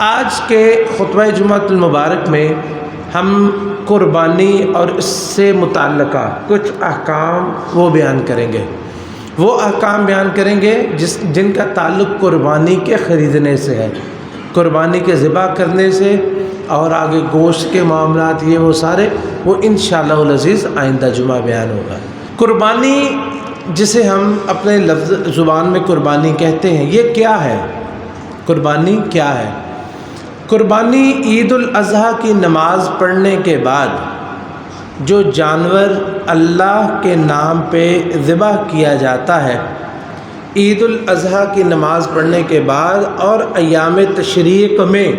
آج کے خطبہ جمعۃ المبارک میں ہم قربانی اور اس سے متعلقہ کچھ احکام وہ بیان کریں گے، وہ احکام بیان کریں گے جن کا تعلق قربانی کے خریدنے سے ہے، قربانی کے ذبح کرنے سے، اور آگے گوشت کے معاملات یہ وہ سارے وہ انشاءاللہ العزیز آئندہ جمعہ بیان ہوگا۔ قربانی جسے ہم اپنے لفظ زبان میں قربانی کہتے ہیں، یہ کیا ہے؟ قربانی کیا ہے؟ قربانی عید الاضحیٰ کی نماز پڑھنے کے بعد جو جانور اللہ کے نام پہ ذبح کیا جاتا ہے، عید الاضحیٰ کی نماز پڑھنے کے بعد اور ایام تشریق میں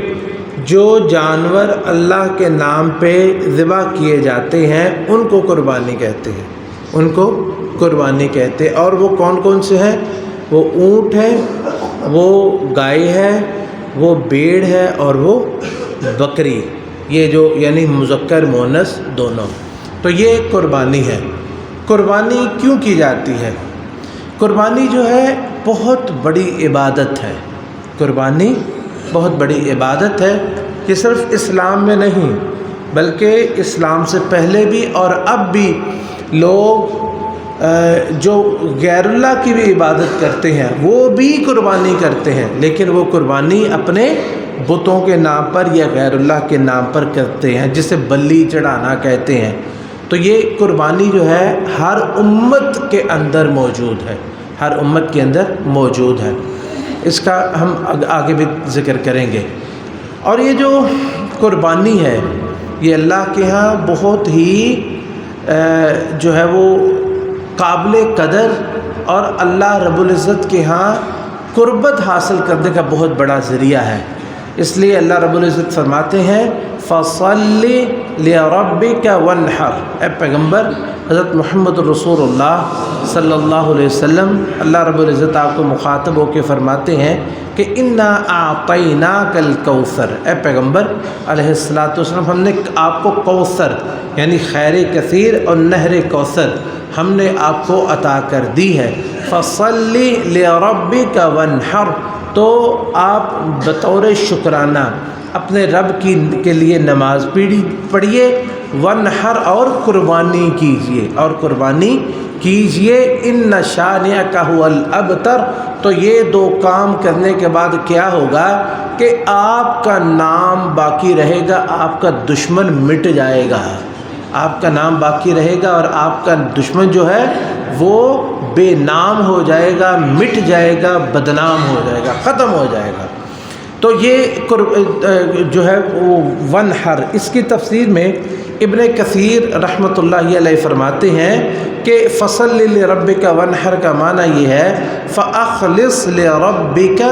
جو جانور اللہ کے نام پہ ذبح کیے جاتے ہیں ان کو قربانی کہتے ہیں، ان کو قربانی کہتے ہیں۔ اور وہ کون کون سے ہیں؟ وہ اونٹ ہے، وہ گائے ہے، وہ بھیڑ ہے، اور وہ بکری، یہ جو یعنی مذکر مؤنث دونوں، تو یہ قربانی ہے۔ قربانی کیوں کی جاتی ہے؟ قربانی جو ہے بہت بڑی عبادت ہے، قربانی بہت بڑی عبادت ہے، یہ صرف اسلام میں نہیں بلکہ اسلام سے پہلے بھی اور اب بھی لوگ جو غیر اللہ کی بھی عبادت کرتے ہیں وہ بھی قربانی کرتے ہیں، لیکن وہ قربانی اپنے بتوں کے نام پر یا غیر اللہ کے نام پر کرتے ہیں، جسے بلی چڑھانا کہتے ہیں۔ تو یہ قربانی جو ہے ہر امت کے اندر موجود ہے، ہر امت کے اندر موجود ہے، اس کا ہم آگے بھی ذکر کریں گے۔ اور یہ جو قربانی ہے یہ اللہ کے ہاں بہت ہی جو ہے وہ قابل قدر اور اللہ رب العزت کے ہاں قربت حاصل کرنے کا بہت بڑا ذریعہ ہے۔ اس لیے اللہ رب العزت فرماتے ہیں فَصَلِّ لِرَبِّكَ وَانْحَرْ، اے پیغمبر حضرت محمد رسول اللہ صلی اللہ علیہ وسلم، اللہ رب العزت آپ کو مخاطب ہو کے فرماتے ہیں کہ اِنَّا أَعْطَيْنَاكَ الْكَوْثَرَ، اے پیغمبر علیہ السلام، ہم نے آپ کو کوثر یعنی خیر کثیر اور نہر کوثر ہم نے آپ کو عطا کر دی ہے۔ فَصَلِّ لِرَبِّكَ وَانْحَرْ، تو آپ بطور شکرانہ اپنے رب کے لیے نماز پڑھیے، وَانْحَرْ، اور قربانی کیجئے، اور قربانی کیجئے، إِنَّ شَانِئَكَ هُوَ الْأَبْتَرُ۔ تو یہ دو کام کرنے کے بعد کیا ہوگا کہ آپ کا نام باقی رہے گا، آپ کا دشمن مٹ جائے گا، آپ کا نام باقی رہے گا اور آپ کا دشمن جو ہے وہ بے نام ہو جائے گا، مٹ جائے گا، بدنام ہو جائے گا، ختم ہو جائے گا۔ تو یہ جو ہے وہ وَانْحَرْ، اس کی تفسیر میں ابن کثیر رحمۃ اللہ علیہ فرماتے ہیں کہ فَصَلِّ لِرَبِّكَ وَانْحَرْ کا معنی یہ ہے فَأَخْلِصْ لِرَبِّكَ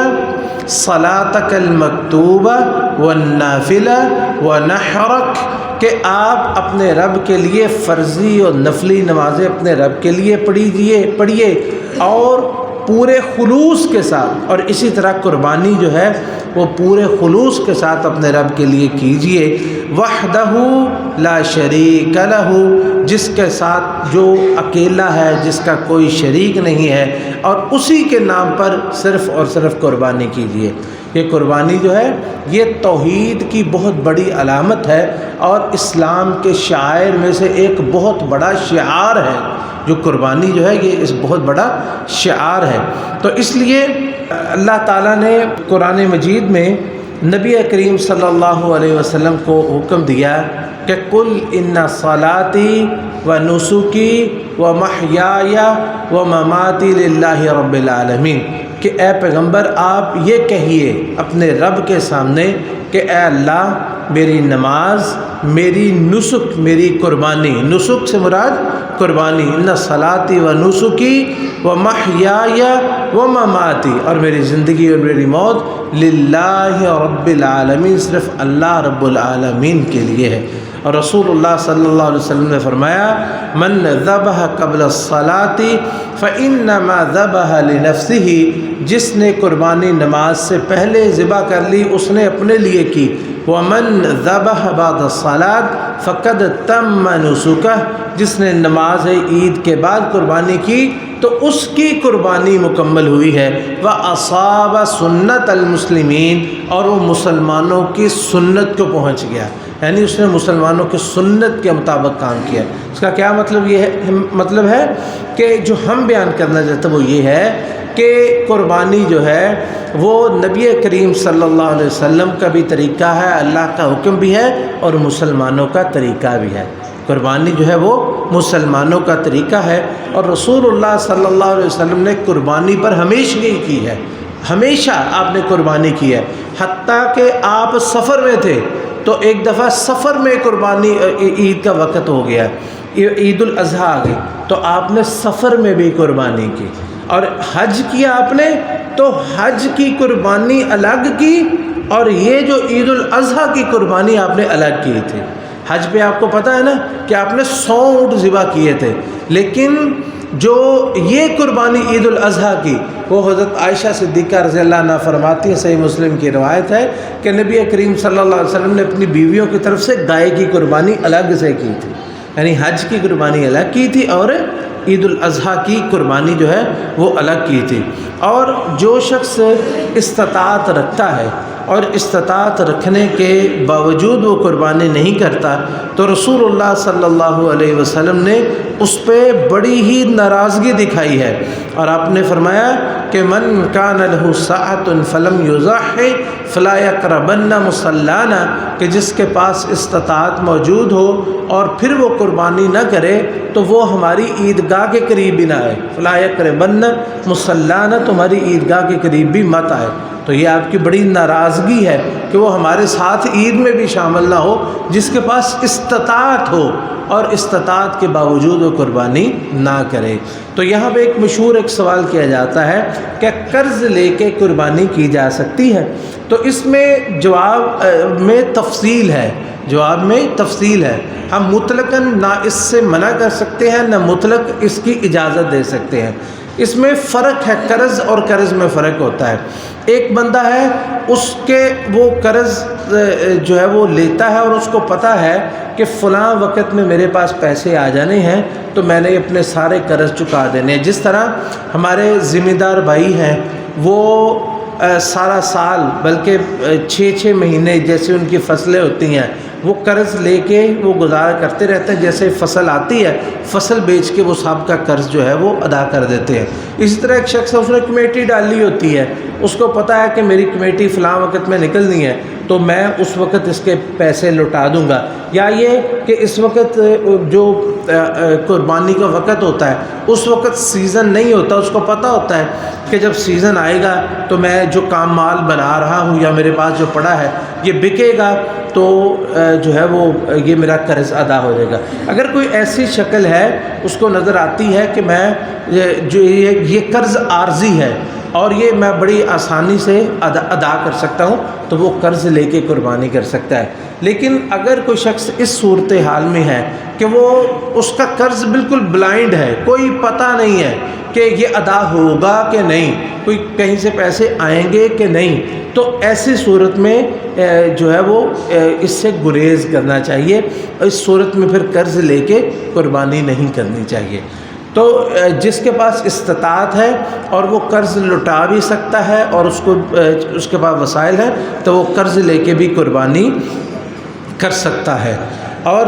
صَلَاتَكَ الْمَكْتُوبَةَ وَالنَّافِلَةَ وَنَحْرَكَ، کہ آپ اپنے رب کے لیے فرضی اور نفلی نمازیں اپنے رب کے لیے پڑھیے اور پورے خلوص کے ساتھ، اور اسی طرح قربانی جو ہے وہ پورے خلوص کے ساتھ اپنے رب کے لیے کیجئے، وحدہ لا شریک لہ، جس کے ساتھ جو اکیلا ہے، جس کا کوئی شریک نہیں ہے، اور اسی کے نام پر صرف اور صرف قربانی کیجئے۔ یہ قربانی جو ہے یہ توحید کی بہت بڑی علامت ہے اور اسلام کے شعائر میں سے ایک بہت بڑا شعار ہے، جو قربانی جو ہے یہ اس بہت بڑا شعار ہے۔ تو اس لیے اللہ تعالیٰ نے قرآن مجید میں نبی کریم صلی اللہ علیہ وسلم کو حکم دیا کہ قُلْ إِنَّ صَلَاتِي وَنُسُكِي وَمَحْيَايَ وَمَمَاتِي لِلَّهِ رَبِّ الْعَالَمِينَ، کہ اے پیغمبر آپ یہ کہیے اپنے رب کے سامنے کہ اے اللہ، میری نماز، میری نسک، میری قربانی، نسک سے مراد قربانی، ان صلاتی و نسکی و محیای و مماتی، اور میری زندگی اور میری موت للہ رب العالمین، صرف اللہ رب العالمین کے لیے ہے۔ اور رسول اللہ صلی اللہ علیہ وسلم نے فرمایا من ذبح قبل الصلاۃ فانما ذبح لنفسه، جس نے قربانی نماز سے پہلے ذبح کر لی اس نے اپنے لیے کی، ومن ذبح بعد الصلاۃ فقد تم نسکہ، جس نے نماز عید کے بعد قربانی کی تو اس کی قربانی مکمل ہوئی ہے۔ وَأَصَابَ سُنَّةَ الْمُسْلِمِينَ، اور وہ مسلمانوں کی سنت کو پہنچ گیا، یعنی اس نے مسلمانوں کی سنت کے مطابق کام کیا۔ اس کا کیا مطلب ہے کہ جو ہم بیان کرنا چاہتے ہیں وہ یہ ہے کہ قربانی جو ہے وہ نبی کریم صلی اللہ علیہ وسلم کا بھی طریقہ ہے، اللہ کا حکم بھی ہے، اور مسلمانوں کا طریقہ بھی ہے۔ قربانی جو ہے وہ مسلمانوں کا طریقہ ہے، اور رسول اللہ صلی اللہ علیہ وسلم نے قربانی پر ہمیشگی کی ہے، ہمیشہ آپ نے قربانی کی ہے۔ حتیٰ کہ آپ سفر میں تھے تو ایک دفعہ سفر میں قربانی، عید کا وقت ہو گیا، عید الاضحیٰ آ گئی، تو آپ نے سفر میں بھی قربانی کی۔ اور حج کیا آپ نے تو حج کی قربانی الگ کی، اور یہ جو عید الاضحیٰ کی قربانی آپ نے الگ کی تھی۔ حج پہ آپ کو پتہ ہے نا کہ آپ نے 100 اونٹ ذبح کیے تھے، لیکن جو یہ قربانی عید الاضحیٰ کی وہ حضرت عائشہ صدیقہ رضی اللہ عنہا فرماتی ہیں، صحیح مسلم کی روایت ہے کہ نبی کریم صلی اللہ علیہ وسلم نے اپنی بیویوں کی طرف سے گائے کی قربانی الگ سے کی تھی، یعنی حج کی قربانی الگ کی تھی اور عید الاضحیٰ کی قربانی جو ہے وہ الگ کی تھی۔ اور جو شخص استطاعت رکھتا ہے اور استطاعت رکھنے کے باوجود وہ قربانی نہیں کرتا تو رسول اللہ صلی اللہ علیہ وسلم نے اس پہ بڑی ہی ناراضگی دکھائی ہے، اور آپ نے فرمایا کہ من کان لہ سعۃ فلم یضحی فلا یقربن مصلانا، کہ جس کے پاس استطاعت موجود ہو اور پھر وہ قربانی نہ کرے تو وہ ہماری عیدگاہ کے قریب بھی نہ آئے، فلا یقربن مصلانا، تمہاری عیدگاہ کے قریب بھی مت آئے۔ تو یہ آپ کی بڑی ناراضگی ہے کہ وہ ہمارے ساتھ عید میں بھی شامل نہ ہو، جس کے پاس استطاعت ہو اور استطاعت کے باوجود وہ قربانی نہ کرے۔ تو یہاں پہ ایک مشہور سوال کیا جاتا ہے کہ قرض لے کے قربانی کی جا سکتی ہے؟ تو اس میں جواب میں تفصیل ہے، ہم مطلقاً نہ اس سے منع کر سکتے ہیں نہ مطلق اس کی اجازت دے سکتے ہیں۔ اس میں فرق ہے، قرض اور قرض میں فرق ہوتا ہے۔ ایک بندہ ہے اس کے وہ قرض جو ہے وہ لیتا ہے اور اس کو پتہ ہے کہ فلاں وقت میں میرے پاس پیسے آ جانے ہیں تو میں نے اپنے سارے قرض چکا دینے ہیں۔ جس طرح ہمارے ذمہ دار بھائی ہیں وہ سارا سال بلکہ 6 مہینے جیسے ان کی فصلیں ہوتی ہیں وہ قرض لے کے وہ گزارا کرتے رہتے ہیں، جیسے فصل آتی ہے فصل بیچ کے وہ سب کا قرض جو ہے وہ ادا کر دیتے ہیں۔ اسی طرح ایک شخص اس نے کمیٹی ڈالی ہوتی ہے، اس کو پتہ ہے کہ میری کمیٹی فلاں وقت میں نکلنی ہے تو میں اس وقت اس کے پیسے لوٹا دوں گا، یا یہ کہ اس وقت جو قربانی کا وقت ہوتا ہے اس وقت سیزن نہیں ہوتا، اس کو پتہ ہوتا ہے کہ جب سیزن آئے گا تو میں جو کام مال بنا رہا ہوں یا میرے پاس جو پڑا ہے یہ بکے گا تو جو ہے وہ یہ میرا قرض ادا ہو جائے گا۔ اگر کوئی ایسی شکل ہے اس کو نظر آتی ہے کہ میں جو یہ قرض عارضی ہے اور یہ میں بڑی آسانی سے ادا کر سکتا ہوں تو وہ قرض لے کے قربانی کر سکتا ہے۔ لیکن اگر کوئی شخص اس صورتحال میں ہے کہ وہ اس کا قرض بالکل بلائنڈ ہے، کوئی پتہ نہیں ہے کہ یہ ادا ہوگا کہ نہیں، کوئی کہیں سے پیسے آئیں گے کہ نہیں، تو ایسی صورت میں جو ہے وہ اس سے گریز کرنا چاہیے، اس صورت میں پھر قرض لے کے قربانی نہیں کرنی چاہیے۔ تو جس کے پاس استطاعت ہے اور وہ قرض لوٹا بھی سکتا ہے اور اس کے پاس وسائل ہیں تو وہ قرض لے کے بھی قربانی کر سکتا ہے۔ اور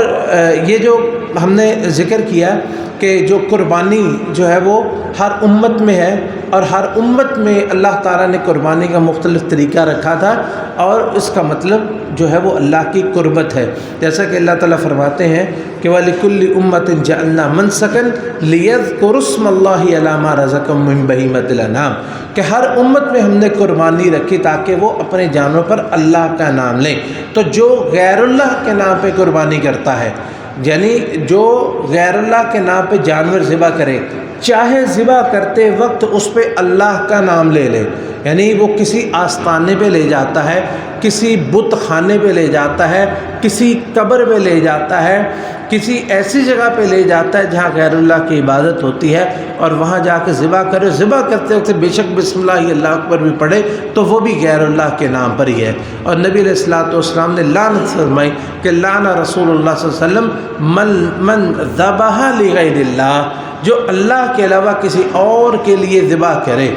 یہ جو ہم نے ذکر کیا کہ جو قربانی جو ہے وہ ہر امت میں ہے اور ہر امت میں اللہ تعالیٰ نے قربانی کا مختلف طریقہ رکھا تھا، اور اس کا مطلب جو ہے وہ اللہ کی قربت ہے، جیسا کہ اللہ تعالیٰ فرماتے ہیں کہ وَلِكُلِّ أُمَّةٍ جَعَلْنَا مَنْسَكًا لِيَذْكُرُوا اسْمَ اللَّهِ عَلَىٰ مَا رَزَقَهُم مِّن بَهِيمَةِ الْأَنْعَامِ، کہ ہر امت میں ہم نے قربانی رکھی تاکہ وہ اپنے جانوروں پر اللہ کا نام لیں۔ تو جو غیر اللہ کے نام پہ قربانی کرتا ہے، یعنی جو غیر اللہ کے نام پہ جانور ذبح کرے، چاہے ذبح کرتے وقت اس پہ اللہ کا نام لے لے، یعنی وہ کسی آستانے پہ لے جاتا ہے، کسی بت خانے پہ لے جاتا ہے، کسی قبر پہ لے جاتا ہے، کسی ایسی جگہ پہ لے جاتا ہے جہاں غیر اللہ کی عبادت ہوتی ہے اور وہاں جا کے ذبح کرے، ذبح کرتے وقت بے شک بسم اللہ اللہ اکبر بھی پڑھے تو وہ بھی غیر اللہ کے نام پر ہی ہے۔ اور نبی علیہ الصلوۃ والسلام نے لعنت فرمائی کہ لعن رسول اللہ صلی اللہ علیہ وسلم من ذبح لغیر اللہ، جو اللہ کے علاوہ کسی اور کے لیے ذبح کرے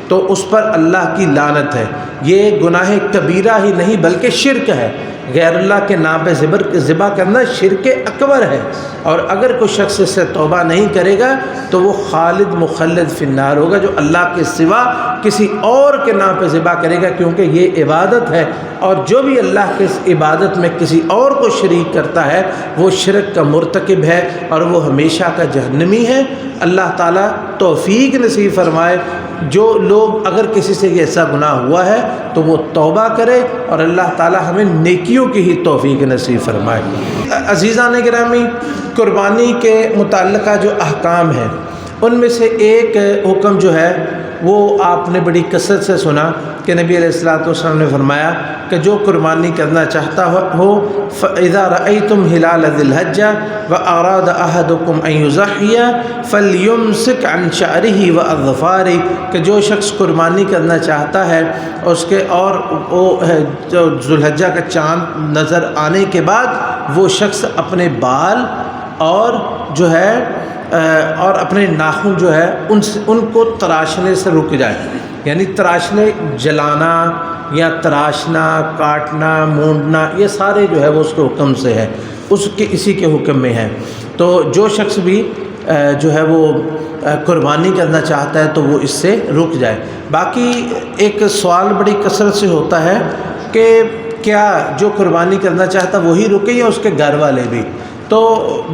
تو اس پر اللہ کی لعنت ہے۔ یہ گناہ کبیرہ ہی نہیں بلکہ شرک ہے۔ غیر اللہ کے نام پہ ذبح کرنا شرک اکبر ہے، اور اگر کوئی شخص اس سے توبہ نہیں کرے گا تو وہ خالد مخلد فی النار ہوگا، جو اللہ کے سوا کسی اور کے نام پہ ذبح کرے گا، کیونکہ یہ عبادت ہے، اور جو بھی اللہ کے اس عبادت میں کسی اور کو شریک کرتا ہے وہ شرک کا مرتکب ہے اور وہ ہمیشہ کا جہنمی ہے۔ اللہ تعالیٰ توفیق نصیب فرمائے۔ جو لوگ اگر کسی سے یہ ایسا گناہ ہوا ہے تو وہ توبہ کرے، اور اللہ تعالیٰ ہمیں نیکیوں کی ہی توفیق نصیب فرمائے۔ عزیزان گرامی، قربانی کے متعلقہ جو احکام ہیں ان میں سے ایک حکم جو ہے وہ آپ نے بڑی کثرت سے سنا کہ نبی علیہ الصلوۃ والسلام نے فرمایا کہ جو قربانی کرنا چاہتا ہو فَإِذَا رَأَيْتُمْ هِلَالَ ذِي الْحِجَّةِ وَأَرَادَ أَحَدُكُمْ أَن يُضَحِّيَ فَلْيُمْسِكْ عَنْ شَعْرِهِ وَأَظْفَارِهِ، کہ جو شخص قربانی کرنا چاہتا ہے اس کے اور وہ جو ذو الحجہ کا چاند نظر آنے کے بعد وہ شخص اپنے بال اور جو ہے اور اپنے ناخن جو ہے ان کو تراشنے سے رک جائے، یعنی تراشنے، جلانا یا تراشنا، کاٹنا، مونڈنا، یہ سارے جو ہے وہ اس کے حکم سے ہے، اس کے اسی کے حکم میں ہے۔ تو جو شخص بھی جو ہے وہ قربانی کرنا چاہتا ہے تو وہ اس سے رک جائے۔ باقی ایک سوال بڑی کثرت سے ہوتا ہے کہ کیا جو قربانی کرنا چاہتا وہی رکے یا اس کے گھر والے بھی؟ تو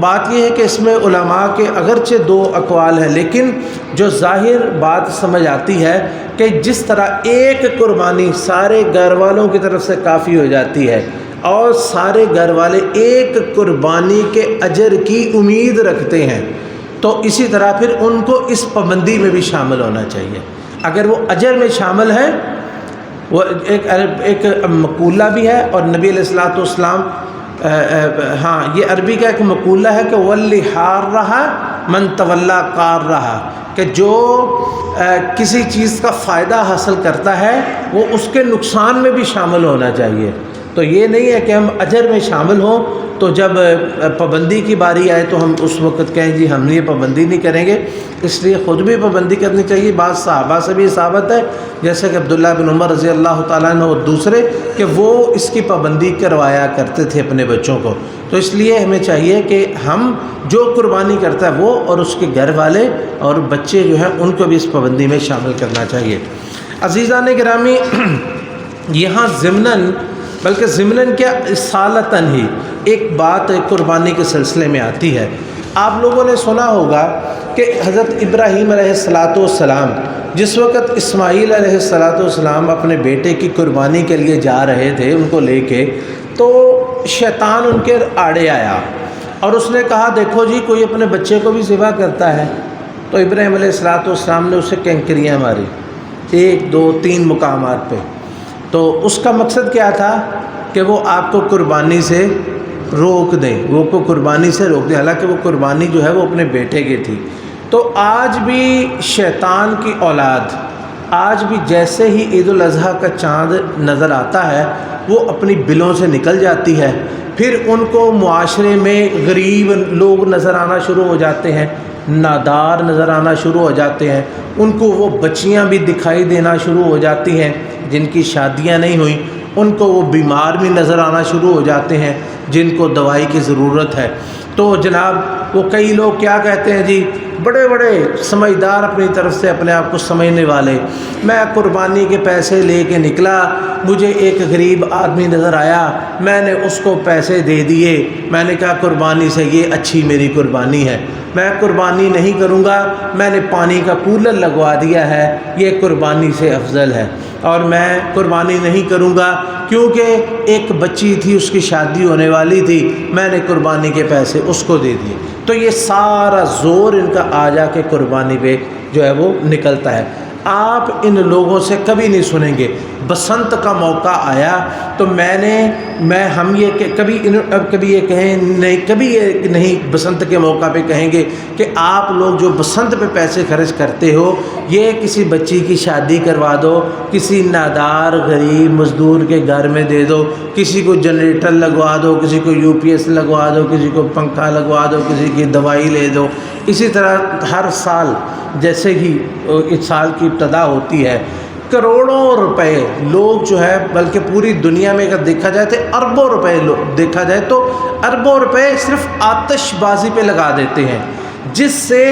بات یہ ہے کہ اس میں علماء کے اگرچہ دو اقوال ہیں، لیکن جو ظاہر بات سمجھ آتی ہے کہ جس طرح ایک قربانی سارے گھر والوں کی طرف سے کافی ہو جاتی ہے اور سارے گھر والے ایک قربانی کے اجر کی امید رکھتے ہیں، تو اسی طرح پھر ان کو اس پابندی میں بھی شامل ہونا چاہیے۔ اگر وہ اجر میں شامل ہے، وہ ایک مقولہ بھی ہے، اور نبی علیہ الصلوۃ والسلام ہاں یہ عربی کا ایک مقولہ ہے کہ ولی ہار رہا من تولا کار رہا، کہ جو کسی چیز کا فائدہ حاصل کرتا ہے وہ اس کے نقصان میں بھی شامل ہونا چاہیے۔ تو یہ نہیں ہے کہ ہم اجر میں شامل ہوں تو جب پابندی کی باری آئے تو ہم اس وقت کہیں جی ہم یہ پابندی نہیں کریں گے، اس لیے خود بھی پابندی کرنی چاہیے۔ بعض صحابہ سے بھی ثابت ہے، جیسے کہ عبداللہ بن عمر رضی اللہ تعالیٰ عنہ اور دوسرے، کہ وہ اس کی پابندی کروایا کرتے تھے اپنے بچوں کو۔ تو اس لیے ہمیں چاہیے کہ ہم جو قربانی کرتا ہے وہ اور اس کے گھر والے اور بچے جو ہیں ان کو بھی اس پابندی میں شامل کرنا چاہیے۔ عزیزان گرامی، یہاں ضمناً بلکہ ضمناً کیا اصالتاً ہی ایک بات قربانی کے سلسلے میں آتی ہے۔ آپ لوگوں نے سنا ہوگا کہ حضرت ابراہیم علیہ السلام جس وقت اسماعیل علیہ السلام اپنے بیٹے کی قربانی کے لیے جا رہے تھے ان کو لے کے، تو شیطان ان کے آڑے آیا اور اس نے کہا دیکھو جی کوئی اپنے بچے کو بھی ذبح کرتا ہے۔ تو ابراہیم علیہ السلام نے اسے کینکریاں ماری 1 2 3 مقامات پہ۔ تو اس کا مقصد کیا تھا کہ وہ آپ کو قربانی سے روک دیں، وہ کو قربانی سے روک دیں، حالانکہ وہ قربانی جو ہے وہ اپنے بیٹے کی تھی۔ تو آج بھی شیطان کی اولاد، آج بھی جیسے ہی عید الاضحیٰ کا چاند نظر آتا ہے وہ اپنی بلوں سے نکل جاتی ہے، پھر ان کو معاشرے میں غریب لوگ نظر آنا شروع ہو جاتے ہیں، نادار نظر آنا شروع ہو جاتے ہیں، ان کو وہ بچیاں بھی دکھائی دینا شروع ہو جاتی ہیں جن کی شادیاں نہیں ہوئیں، ان کو وہ بیمار بھی نظر آنا شروع ہو جاتے ہیں جن کو دوائی کی ضرورت ہے۔ تو جناب وہ کئی لوگ کیا کہتے ہیں جی، بڑے بڑے سمجھدار اپنی طرف سے اپنے آپ کو سمجھنے والے، میں قربانی کے پیسے لے کے نکلا، مجھے ایک غریب آدمی نظر آیا، میں نے اس کو پیسے دے دیے، میں نے کہا قربانی سے یہ اچھی میری قربانی ہے، میں قربانی نہیں کروں گا، میں نے پانی کا کولر لگوا دیا ہے، یہ قربانی سے افضل ہے، اور میں قربانی نہیں کروں گا کیونکہ ایک بچی تھی اس کی شادی ہونے والی تھی، میں نے قربانی کے پیسے اس کو دے دیے۔ تو یہ سارا زور ان کا آ جا کے قربانی پہ جو ہے وہ نکلتا ہے۔ آپ ان لوگوں سے کبھی نہیں سنیں گے۔ بسنت کا موقع آیا تو ہم یہ کہ کبھی یہ کہیں نہیں، کبھی یہ نہیں بسنت کے موقع پہ کہیں گے کہ آپ لوگ جو بسنت پہ پیسے خرچ کرتے ہو یہ کسی بچی کی شادی کروا دو، کسی نادار غریب مزدور کے گھر میں دے دو، کسی کو جنریٹر لگوا دو، کسی کو یو پی ایس لگوا دو، کسی کو پنکھا لگوا دو، کسی کی دوائی لے دو۔ اسی طرح ہر سال جیسے ہی اس سال کی ابتدا ہوتی ہے کروڑوں روپے لوگ جو ہے، بلکہ پوری دنیا میں اگر دیکھا جائے تو اربوں روپے دیکھا جائے تو اربوں روپے صرف آتش بازی پہ لگا دیتے ہیں، جس سے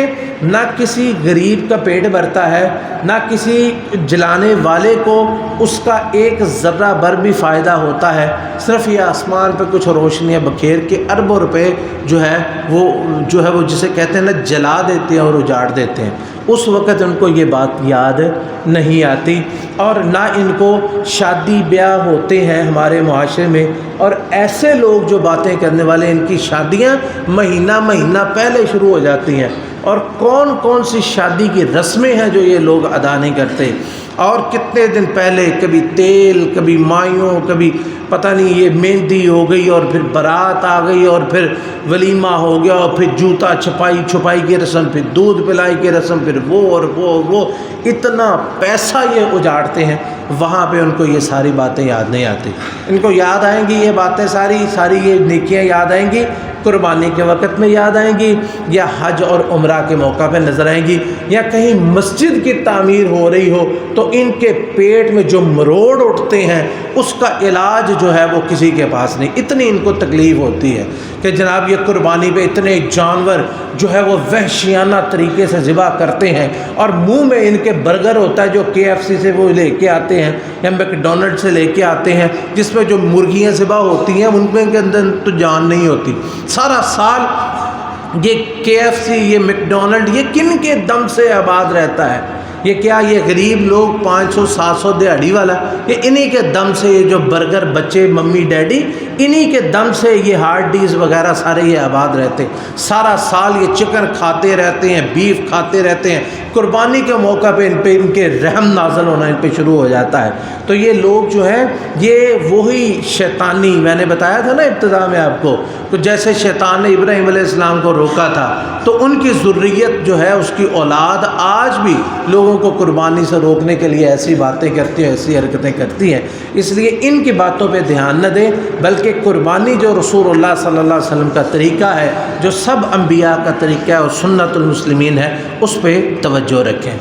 نہ کسی غریب کا پیٹ بھرتا ہے، نہ کسی جلانے والے کو اس کا ایک ذرہ بھر بھی فائدہ ہوتا ہے۔ صرف یہ آسمان پہ کچھ روشنیاں بکھیر کے اربوں روپے جو ہے وہ جسے کہتے ہیں نا جلا دیتے ہیں اور اجاڑ دیتے ہیں۔ اس وقت ان کو یہ بات یاد نہیں آتی، اور نہ ان کو شادی بیاہ ہوتے ہیں ہمارے معاشرے میں، اور ایسے لوگ جو باتیں کرنے والے ان کی شادیاں مہینہ پہلے شروع ہو جاتی ہیں، اور کون کون سی شادی کی رسمیں ہیں جو یہ لوگ ادا نہیں کرتے، اور کتنے دن پہلے کبھی تیل، کبھی مایوں، کبھی پتہ نہیں یہ مہندی ہو گئی، اور پھر بارات آ گئی، اور پھر ولیمہ ہو گیا، اور پھر جوتا چھپائی کی رسم، پھر دودھ پلائی کی رسم، پھر وہ اتنا پیسہ یہ اجاڑتے ہیں، وہاں پہ ان کو یہ ساری باتیں یاد نہیں آتی۔ ان کو یاد آئیں گی یہ باتیں ساری یہ نیکیاں یاد آئیں گی قربانی کے وقت میں یاد آئیں گی، یا حج اور عمرہ کے موقع پہ نظر آئیں گی، یا کہیں مسجد کی تعمیر ہو رہی ہو تو ان کے پیٹ میں جو مروڑ اٹھتے ہیں اس کا علاج جو ہے وہ کسی کے پاس نہیں۔ اتنی ان کو تکلیف ہوتی ہے کہ جناب یہ قربانی پہ اتنے جانور جو ہے وہ وحشیانہ طریقے سے ذبح کرتے ہیں، اور منہ میں ان کے برگر ہوتا ہے جو KFC سے وہ لے کے آتے ہیں یا میکڈونلڈ سے لے کے آتے ہیں، جس میں جو مرغیاں ذبح ہوتی ہیں ان میں کے اندر تو جان نہیں ہوتی۔ سارا سال یہ KFC، یہ میکڈونلڈ، یہ کن کے دم سے آباد رہتا ہے؟ یہ کیا یہ غریب لوگ 500-700 دیہڑی والا، یہ انہی کے دم سے یہ جو برگر بچے ممی ڈیڈی انہی کے دم سے یہ ہارڈیز وغیرہ سارے یہ آباد رہتے ہیں۔ سارا سال یہ چکن کھاتے رہتے ہیں، بیف کھاتے رہتے ہیں، قربانی کے موقع پہ ان کے رحم نازل ہونا ان پہ شروع ہو جاتا ہے۔ تو یہ لوگ جو ہیں یہ وہی شیطانی، میں نے بتایا تھا نا ابتدا میں آپ کو، تو جیسے شیطان نے ابراہیم علیہ السلام کو روکا تھا، تو ان کی ذریت جو ہے اس کی اولاد آج بھی لوگوں کو قربانی سے روکنے کے لیے ایسی باتیں کرتی ہیں، ایسی حرکتیں کرتی ہیں۔ اس لیے ان کی باتوں پہ دھیان نہ دیں، بلکہ قربانی جو رسول اللہ صلی اللہ علیہ وسلم کا طریقہ ہے، جو سب انبیاء کا طریقہ ہے اور سنت المسلمین ہے، اس پہ توجہ رکھیں۔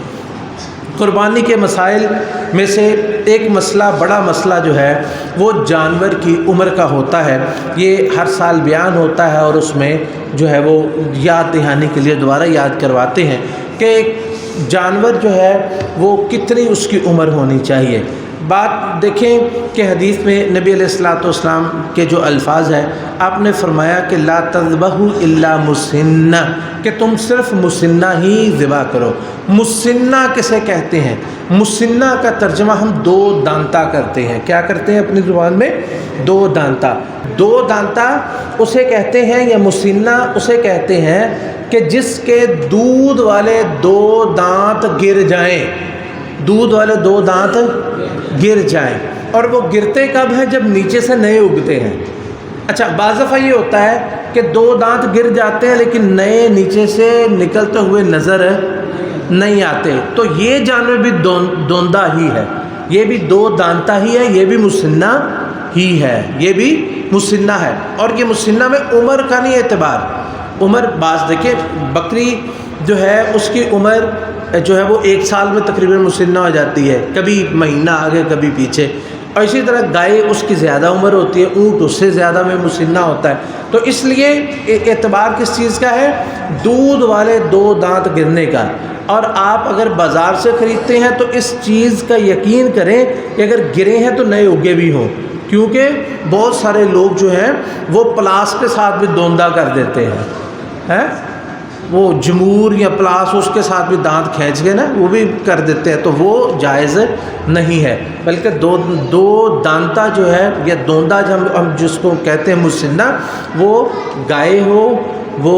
قربانی کے مسائل میں سے ایک مسئلہ، بڑا مسئلہ جو ہے وہ جانور کی عمر کا ہوتا ہے۔ یہ ہر سال بیان ہوتا ہے، اور اس میں جو ہے وہ یاد دہانی کے لیے دوبارہ یاد کرواتے ہیں کہ جانور جو ہے وہ کتنی اس کی عمر ہونی چاہیے۔ بات دیکھیں کہ حدیث میں نبی علیہ الصلوۃ والسلام کے جو الفاظ ہیں، آپ نے فرمایا کہ لا تذبحوا الا مسنہ، کہ تم صرف مسنہ ہی ذبح کرو۔ مسنہ کسے کہتے ہیں؟ مسنہ کا ترجمہ ہم دو دانتا کرتے ہیں۔ کیا کرتے ہیں اپنی زبان میں؟ دو دانتا۔ دو دانتا اسے کہتے ہیں، یا مسنہ اسے کہتے ہیں کہ جس کے دودھ والے دو دانت گر جائیں، دودھ والے دو دانت گر جائیں، اور وہ گرتے کب ہیں؟ جب نیچے سے نئے اگتے ہیں۔ اچھا، بعض دفعہ یہ ہوتا ہے کہ دو دانت گر جاتے ہیں لیکن نئے نیچے سے نکلتے ہوئے نظر نہیں آتے، تو یہ جانور بھی دوندہ ہی ہے، یہ بھی دو دانتا ہی ہے، یہ بھی مسنہ ہی ہے، یہ بھی مسنہ ہے۔ اور یہ مسنہ میں عمر کا نہیں اعتبار، عمر بعض دیکھیں بکری جو ہے اس کی عمر جو ہے وہ 1 سال میں تقریباً مسنہ ہو جاتی ہے، کبھی مہینہ آگے کبھی پیچھے، اور اسی طرح گائے اس کی زیادہ عمر ہوتی ہے، اونٹ اس سے زیادہ میں مسنہ ہوتا ہے۔ تو اس لیے اعتبار کس چیز کا ہے؟ دودھ والے دو دانت گرنے کا۔ اور آپ اگر بازار سے خریدتے ہیں تو اس چیز کا یقین کریں کہ اگر گرے ہیں تو نئے اگے بھی ہوں، کیونکہ بہت سارے لوگ جو ہیں وہ پلاس کے ساتھ بھی دوندہ کر دیتے ہیں، وہ جمور یا پلاس اس کے ساتھ بھی دانت کھینچ کے نا وہ بھی کر دیتے ہیں، تو وہ جائز نہیں ہے، بلکہ دو دانتا جو ہے یا دوندا ہم جس کو کہتے ہیں مسنہ، وہ گائے ہو وہ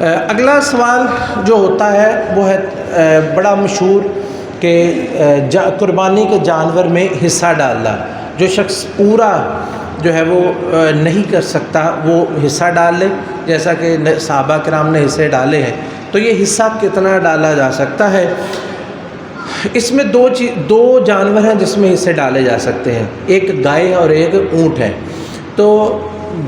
اگلا سوال جو ہوتا ہے وہ ہے بڑا مشہور کہ قربانی کے جانور میں حصہ ڈالنا. جو شخص پورا جو ہے وہ نہیں کر سکتا وہ حصہ ڈال لے، جیسا کہ صحابہ کرام نے حصے ڈالے ہیں. تو یہ حصہ کتنا ڈالا جا سکتا ہے؟ اس میں دو جانور ہیں جس میں حصے ڈالے جا سکتے ہیں، ایک گائے اور ایک اونٹ ہے. تو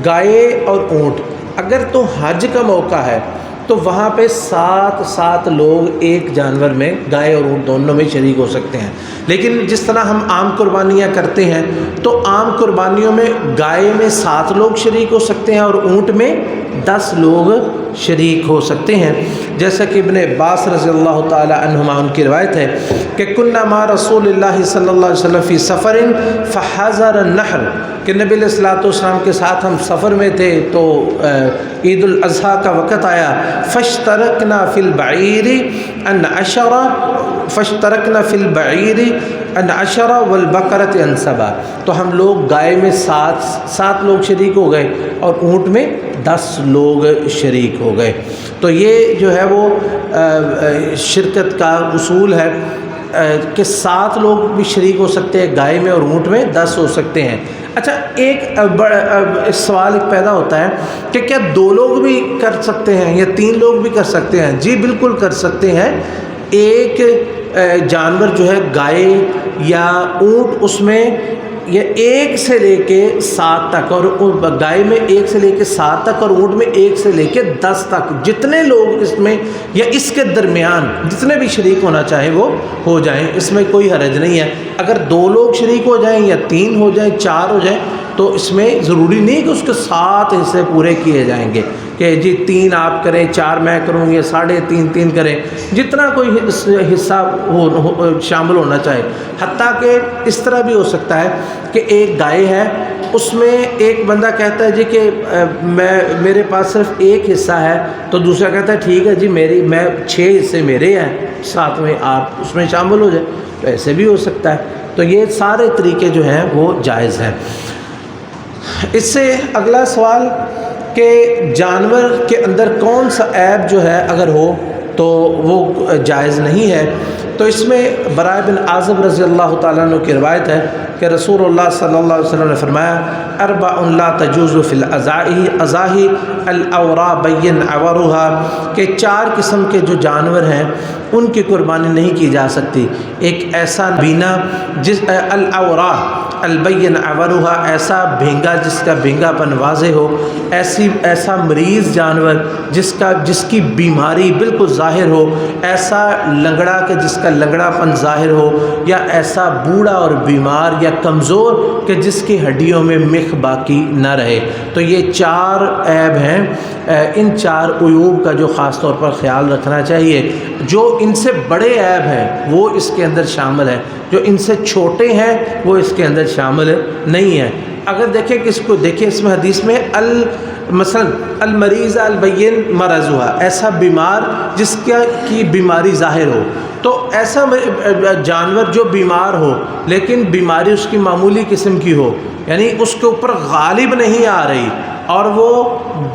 گائے اور اونٹ، اگر تو حج کا موقع ہے تو وہاں پہ سات لوگ ایک جانور میں، گائے اور اونٹ دونوں میں شریک ہو سکتے ہیں. لیکن جس طرح ہم عام قربانیاں کرتے ہیں تو عام قربانیوں میں گائے میں 7 لوگ شریک ہو سکتے ہیں اور اونٹ میں 10 لوگ شریک ہو سکتے ہیں. جیسا کہ ابن عباس رضی اللہ تعالی عنہما ان کی روایت ہے کہ کنا مع رسول اللہ صلی اللہ علیہ وسلم فی سفر فحضر النحر، کہ نبی علیہ الصلوۃ والسلام کے ساتھ ہم سفر میں تھے تو عید الاضحیٰ کا وقت آیا. فاشترکنا فی البعیر ان 10 والبقرۃ ان 7، تو ہم لوگ گائے میں 7 لوگ شریک ہو گئے اور اونٹ میں 10 لوگ شریک ہو گئے. تو یہ جو ہے وہ شرکت کا اصول ہے کہ 7 لوگ بھی شریک ہو سکتے ہیں گائے میں اور اونٹ میں 10 ہو سکتے ہیں. اچھا، ایک سوال پیدا ہوتا ہے کہ کیا 2 لوگ بھی کر سکتے ہیں یا 3 لوگ بھی کر سکتے ہیں؟ جی بالکل کر سکتے ہیں. ایک جانور جو ہے گائے یا اونٹ، اس میں یہ 1 سے لے کے 7 تک، اور گائے میں 1 سے لے کے 7 تک اور اونٹ میں 1 سے لے کے 10 تک، جتنے لوگ اس میں یا اس کے درمیان جتنے بھی شریک ہونا چاہیں وہ ہو جائیں، اس میں کوئی حرج نہیں ہے. اگر 2 لوگ شریک ہو جائیں یا 3 ہو جائیں، 4 ہو جائیں، تو اس میں ضروری نہیں کہ اس کے 7 حصے پورے کیے جائیں گے کہ جی 3 آپ کریں، 4 میں کروں یا 3.5 کریں، جتنا کوئی حصہ شامل ہونا چاہے. حتیٰ کہ اس طرح بھی ہو سکتا ہے کہ ایک گائے ہے، اس میں ایک بندہ کہتا ہے جی کہ میرے پاس صرف 1 حصہ ہے، تو دوسرا کہتا ہے ٹھیک ہے جی میں 6 حصے میرے ہیں، 7ویں آپ اس میں شامل ہو جائیں، تو ایسے بھی ہو سکتا ہے. تو یہ سارے طریقے جو ہیں وہ جائز ہیں. اس سے اگلا سوال کہ جانور کے اندر کون سا عیب جو ہے اگر ہو تو وہ جائز نہیں ہے. تو اس میں براء بن عازب رضی اللہ تعالیٰ عنہ کی روایت ہے کہ رسول اللہ صلی اللہ علیہ وسلم نے فرمایا 4 لا تجوز فی الاضاحی الاوراء بین عورها، کہ 4 قسم کے جو جانور ہیں ان کی قربانی نہیں کی جا سکتی. ایک ایسا بینا الاوراء البین عورها، ایسا بھینگا جس کا بھینگا پن واضح ہو، ایسا مریض جانور جس کی بیماری بالکل ظاہر ہو، ایسا لنگڑا کہ جس کا لنگڑا پن ظاہر ہو، یا ایسا بوڑھا اور بیمار یا کمزور کہ جس کی ہڈیوں میں مخ باقی نہ رہے. تو یہ 4 عیب ہیں. ان 4 عیوب کا جو خاص طور پر خیال رکھنا چاہیے. جو ان سے بڑے عیب ہیں وہ اس کے اندر شامل ہیں، جو ان سے چھوٹے ہیں وہ اس کے اندر شامل نہیں ہیں. اگر دیکھیں کس کو دیکھیں، اس میں حدیث میں مثلا المریض البین مرضها، ایسا بیمار جس کی بیماری ظاہر ہو. تو ایسا جانور جو بیمار ہو لیکن بیماری اس کی معمولی قسم کی ہو، یعنی اس کے اوپر غالب نہیں آ رہی اور وہ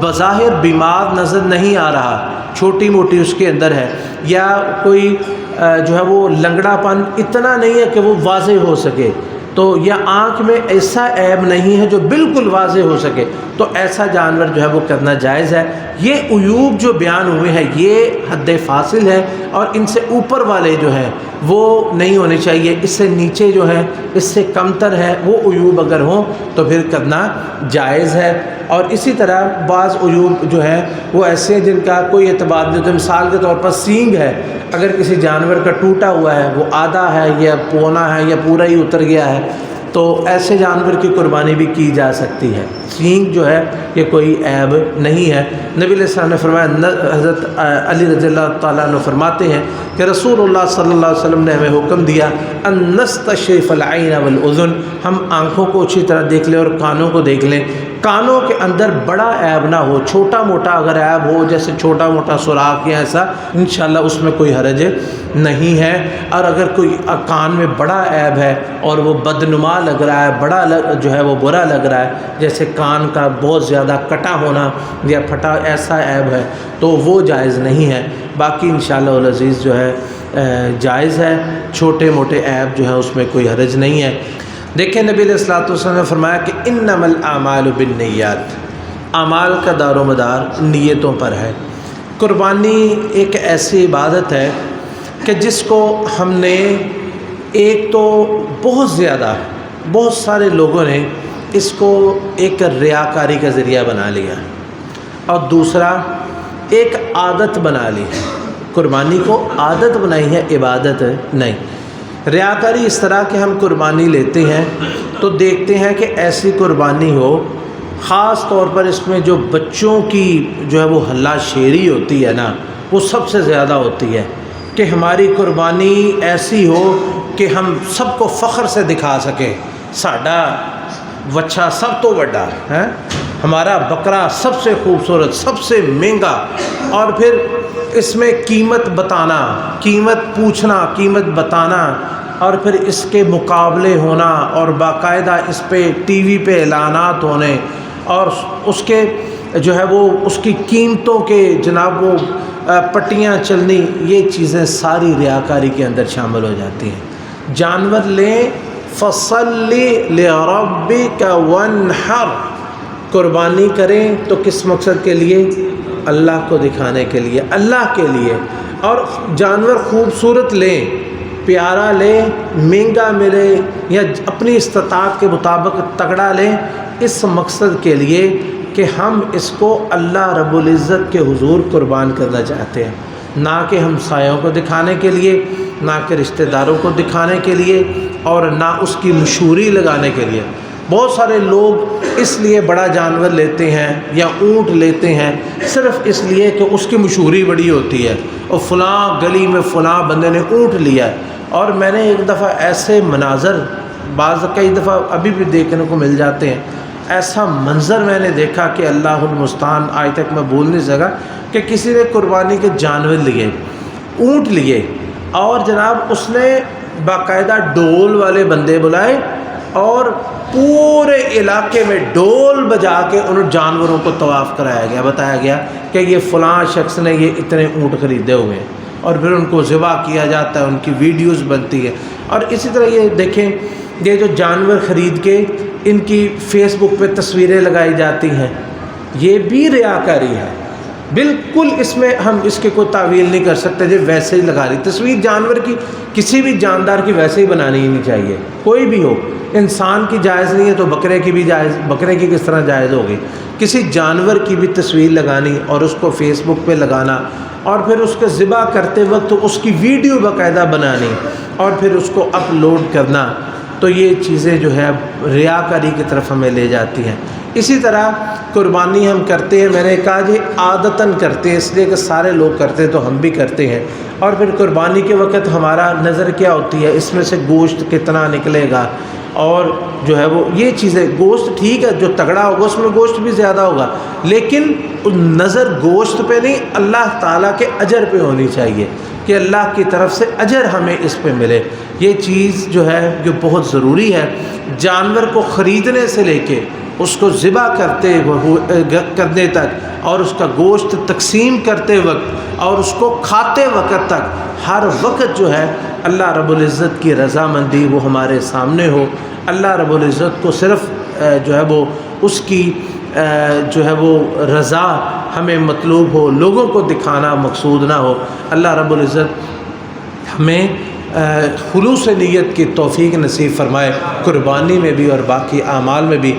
بظاہر بیمار نظر نہیں آ رہا، چھوٹی موٹی اس کے اندر ہے، یا کوئی جو ہے وہ لنگڑا پن اتنا نہیں ہے کہ وہ واضح ہو سکے، تو یا آنکھ میں ایسا عیب نہیں ہے جو بالکل واضح ہو سکے، تو ایسا جانور جو ہے وہ کرنا جائز ہے. یہ عیوب جو بیان ہوئے ہیں یہ حد فاصل ہے، اور ان سے اوپر والے جو ہیں وہ نہیں ہونے چاہیے. اس سے نیچے جو ہیں، اس سے کمتر ہے، وہ عیوب اگر ہوں تو پھر کرنا جائز ہے. اور اسی طرح بعض عیوب جو ہیں وہ ایسے ہیں جن کا کوئی اعتبار نہیں ہوتا. مثال کے طور پر سینگ ہے، اگر کسی جانور کا ٹوٹا ہوا ہے، وہ آدھا ہے یا پونا ہے یا پورا ہی اتر گیا ہے، تو ایسے جانور کی قربانی بھی کی جا سکتی ہے. سینگ جو ہے یہ کوئی عیب نہیں ہے. نبی علیہ السلام نے فرمایا، حضرت علی رضی اللہ تعالیٰ عنہ فرماتے ہیں کہ رسول اللہ صلی اللہ علیہ وسلم نے ہمیں حکم دیا ان نستشرف العین والاذن، ہم آنکھوں کو اچھی طرح دیکھ لیں اور کانوں کو دیکھ لیں. کانوں کے اندر بڑا عیب نہ ہو، چھوٹا موٹا اگر عیب ہو جیسے چھوٹا موٹا سوراخ یا ایسا، انشاءاللہ اس میں کوئی حرج نہیں ہے۔ اور اگر کوئی کان میں بڑا عیب ہے اور وہ بدنما لگ رہا ہے، بڑا جو ہے وہ برا لگ رہا ہے، جیسے کان کا بہت زیادہ کٹا ہونا یا پھٹا ایسا عیب ہے تو وہ جائز نہیں ہے۔ باقی انشاءاللہ العزیز جو ہے جائز ہے، چھوٹے موٹے عیب جو ہے اس میں کوئی حرج نہیں ہے۔ دیکھیں نبی علیہ الصلوۃ والسلام نے فرمایا کہ انما الاعمال بالنیات، اعمال کا دار و مدار نیتوں پر ہے۔ قربانی ایک ایسی عبادت ہے کہ جس کو ہم نے ایک تو بہت سارے لوگوں نے اس کو ایک ریاکاری کا ذریعہ بنا لیا، اور دوسرا ایک عادت بنا لی۔ قربانی کو عادت بنائی ہے، عبادت نہیں۔ ریاکاری اس طرح کہ ہم قربانی لیتے ہیں تو دیکھتے ہیں کہ ایسی قربانی ہو، خاص طور پر اس میں جو بچوں کی جو ہے وہ ہلہ شیری ہوتی ہے نا، وہ سب سے زیادہ ہوتی ہے کہ ہماری قربانی ایسی ہو کہ ہم سب کو فخر سے دکھا سکیں ساڈا وچھا سب تو بڑا ہے، ہمارا بکرا سب سے خوبصورت، سب سے مہنگا، اور پھر اس میں قیمت بتانا، قیمت پوچھنا، قیمت بتانا، اور پھر اس کے مقابلے ہونا، اور باقاعدہ اس پہ ٹی وی پہ اعلانات ہونے، اور اس کے جو ہے وہ اس کی قیمتوں کے جناب وہ پٹیاں چلنی، یہ چیزیں ساری ریاکاری کے اندر شامل ہو جاتی ہیں۔ جانور لیں فَصَلِّ لِرَبِّكَ وَانْحَرْ، قربانی کریں تو کس مقصد کے لیے؟ اللہ کو دکھانے کے لیے، اللہ کے لیے۔ اور جانور خوبصورت لیں، پیارا لیں، مہنگا ملے یا اپنی استطاعت کے مطابق تگڑا لیں، اس مقصد کے لیے کہ ہم اس کو اللہ رب العزت کے حضور قربان کرنا چاہتے ہیں، نہ کہ ہمسایوں کو دکھانے کے لیے، نہ کہ رشتہ داروں کو دکھانے کے لیے، اور نہ اس کی مشہوری لگانے کے لیے۔ بہت سارے لوگ اس لیے بڑا جانور لیتے ہیں یا اونٹ لیتے ہیں صرف اس لیے کہ اس کی مشہوری بڑی ہوتی ہے، اور فلاں گلی میں فلاں بندے نے اونٹ لیا ہے۔ اور میں نے ایک دفعہ ایسے مناظر کئی دفعہ ابھی بھی دیکھنے کو مل جاتے ہیں، ایسا منظر میں نے دیکھا کہ اللہ المستعان، آج تک میں بول نہیں سکا، کہ کسی نے قربانی کے جانور لیے، اونٹ لیے، اور جناب اس نے باقاعدہ ڈول والے بندے بلائے اور پورے علاقے میں ڈول بجا کے ان جانوروں کو طواف کرایا گیا، بتایا گیا کہ یہ فلاں شخص نے یہ اتنے اونٹ خریدے ہوئے ہیں، اور پھر ان کو ذبح کیا جاتا ہے، ان کی ویڈیوز بنتی ہے۔ اور اسی طرح یہ دیکھیں، یہ جو جانور خرید کے ان کی فیس بک پہ تصویریں لگائی جاتی ہیں، یہ بھی ریاکاری ہے بالکل۔ اس میں ہم اس کے کوئی تعویل نہیں کر سکتے، جو ویسے ہی لگا رہی تصویر جانور کی، کسی بھی جاندار کی ویسے ہی بنانی ہی نہیں چاہیے، کوئی بھی ہو۔ انسان کی جائز نہیں ہے تو بکرے کی بھی جائز، بکرے کی کس طرح جائز ہوگی؟ کسی جانور کی بھی تصویر لگانی اور اس کو فیس بک پہ لگانا، اور پھر اس کو ذبح کرتے وقت اس کی ویڈیو باقاعدہ بنانی اور پھر اس کو اپلوڈ کرنا، تو یہ چیزیں جو ہے ریاکاری کی طرف ہمیں لے جاتی ہیں۔ اسی طرح قربانی ہم کرتے ہیں، میں نے کہا جی عادتاً کرتے ہیں، اس لیے کہ سارے لوگ کرتے ہیں تو ہم بھی کرتے ہیں۔ اور پھر قربانی کے وقت ہمارا نظر کیا ہوتی ہے، اس میں سے گوشت کتنا نکلے گا، اور جو ہے وہ یہ چیزیں، گوشت ٹھیک ہے جو تگڑا ہوگا اس میں گوشت بھی زیادہ ہوگا، لیکن نظر گوشت پہ نہیں، اللہ تعالیٰ کے اجر پہ ہونی چاہیے کہ اللہ کی طرف سے اجر ہمیں اس پہ ملے۔ یہ چیز جو ہے جو بہت ضروری ہے، جانور کو خریدنے سے لے کے اس کو ذبح کرنے تک، اور اس کا گوشت تقسیم کرتے وقت اور اس کو کھاتے وقت تک، ہر وقت جو ہے اللہ رب العزت کی رضامندی وہ ہمارے سامنے ہو۔ اللہ رب العزت کو صرف جو ہے وہ اس کی جو ہے وہ رضا ہمیں مطلوب ہو، لوگوں کو دکھانا مقصود نہ ہو۔ اللہ رب العزت ہمیں خلوص نیت کی توفیق نصیب فرمائے، قربانی میں بھی اور باقی اعمال میں بھی۔